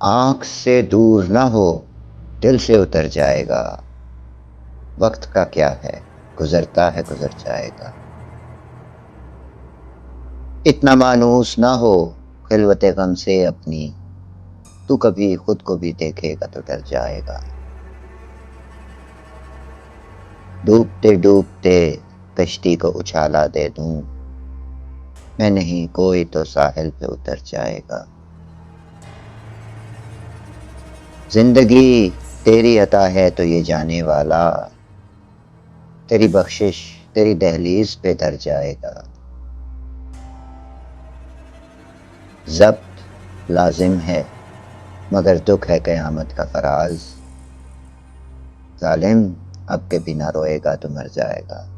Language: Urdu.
آنکھ سے دور نہ ہو دل سے اتر جائے گا، وقت کا کیا ہے گزرتا ہے گزر جائے گا۔ اتنا مانوس نہ ہو خلوت غم سے اپنی، تو کبھی خود کو بھی دیکھے گا تو ڈر جائے گا۔ ڈوبتے ڈوبتے کشتی کو اچھالا دے دوں، میں نہیں کوئی تو ساحل پہ اتر جائے گا۔ زندگی تیری عطا ہے تو یہ جانے والا، تیری بخشش تیری دہلیز پہ در جائے گا۔ ضبط لازم ہے مگر دکھ ہے قیامت کا فراز، ظالم اب کے بنا روئے گا تو مر جائے گا۔